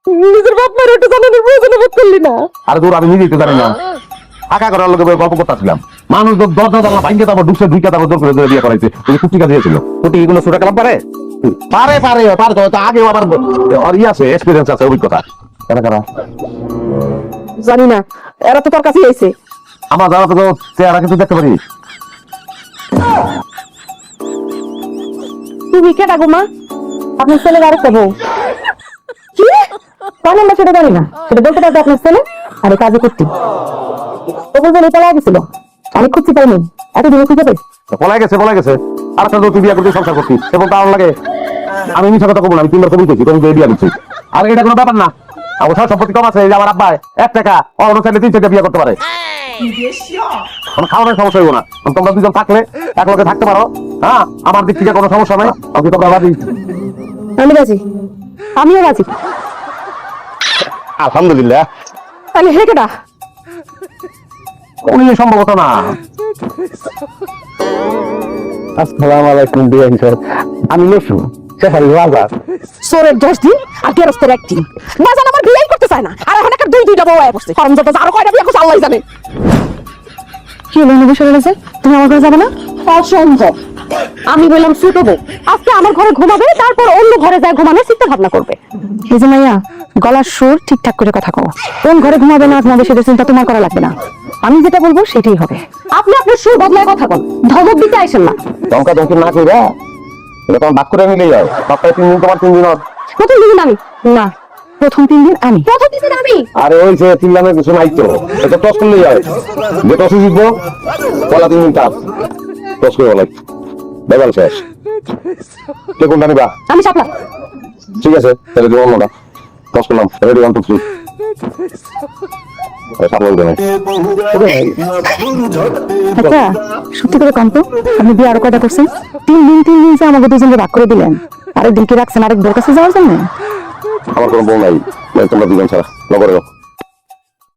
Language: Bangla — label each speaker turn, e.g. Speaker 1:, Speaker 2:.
Speaker 1: নিজের বাপ মার একটু জানানোর প্রয়োজন বোধ করলি না?
Speaker 2: আরে দূর, আমি নিজেই তো জানি না। আঁকা করার লোকে গল্প করতেছিলাম। মানুষ দরজা জানলা ভাঙ্গে তারপর ঢুকছে, ঢুকে তারপর দৌড় করে বিয়ে করাইছে। ওই কুটিকা দিয়েছিল। কুটি এগুলো ছোট কালাম পারে পারে পারে পারে তো আগেও আবার আর আছে, এক্সপিরিয়েন্স আছে, অভিজ্ঞতা। কারা কারা
Speaker 1: জানি না, এরা তো তোর কাছেই আইছে।
Speaker 2: আমার যারা তো চেহারা কিন্তু দেখতে পারি।
Speaker 1: তুমি কেটা গো মা? আপনার ছেলের আরেকটা বউ। কি? কারণ আমরা সেটা জানি না, সেটা বলতে পারবে আপনার ছেলে। আরে কাজে করতি ও বলবেন এটা লাগেছিল, আমি খুঁজছি পাইনি, এতদিনে খুঁজে পাইছি।
Speaker 2: পলাই গেছে পলাই গেছে। আর একটা তুই বিয়ে করতে সংসার করতি, এবং তার লাগে আমি মিশা কথা বললাম। আমি 3 বার কবি কইছি তুমি বিয়ে দিচ্ছি। আর এটা কোনো ব্যাপার না। আমার সব সম্পত্তি কম আছে, এই যে আমার আব্বাই 1 টাকা অন্য চাইলে 3 টাকা বিয়ে করতে পারে। কোনো খাওয়ানোর সমস্যা হইব না। তোমরা দুজন থাকলে এক লগে থাকতে পারো। হ্যাঁ, আমার দিক থেকে কোনো সমস্যা নাই। আমি তোমরা বাদি।
Speaker 1: আমি রাজি, আমিও রাজি।
Speaker 2: আলহামদুলিল্লাহ।
Speaker 1: তাহলে হে কেটা?
Speaker 2: উনি সম্ভবত না। আসসালামু আলাইকুম বিআইন স্যার, আমি লসু সেফারি বাজার।
Speaker 1: সোরের 10 দিন আর গেরস্তের 1 দিন। না জান আমার বিয়েই করতে চায় না, আর এখন একটা দুইটা বউ আয় বসছে। কারণ যত আরো কয়টা বিয়ে করছে আল্লাহই জানে। কি হলো নবী সরে তুমি আমার ঘরে যাবে না? অসম্ভব। আমি বললাম ছোট বউ আজকে আমার ঘরে ঘুমাবে, তারপর অন্য ঘরে যায় ঘুমানোর চিন্তা ভাবনা করবে। এই যে মাইয়া, গলার সুর ঠিকঠাক করে কথা কও। কোন ঘরে ঘুমাবে না ঘুমাবে সেটা চিন্তা তোমার করা লাগবে না। আমি যেটা বলবো সেটাই হবে। আপনি আপনার সুর বদলায় কথা বল, ধমক দিতে আইসেন না।
Speaker 2: দমকা দমকি না কইরা এটা তোমার বাক করে নিলেই হয়। সপ্তাহে 3 দিন তোমার 3 দিন।
Speaker 1: প্রথম দিন আমি না, প্রথম 3 দিন আমি, প্রথম দিন আমি।
Speaker 2: আরে ওই যে চিল্লানোর কিছু নাই তো, এটা টস করলেই হয়। যে টসে জিতবো বলা 3 দিন কাজ টস করে বলাই বেগাল শেষ। কে কোনটা নিবা?
Speaker 1: আমি সাপলা।
Speaker 2: ঠিক আছে, তাহলে দিব অন্যটা। টস করলাম, রেডি 1 2 3।
Speaker 1: আচ্ছা সত্যি করে কম তো, আপনি বিয়ে আরো কয়টা করছেন? 3 দিন যে আমাকে দুজনকে ভাগ করে দিলেন, আরেক দিন কি রাখছেন আরেক বোর কাছে যাওয়ার জন্য?
Speaker 2: আমার কোনো বউ নাই, তোমরা দুজন ছাড়া লগরে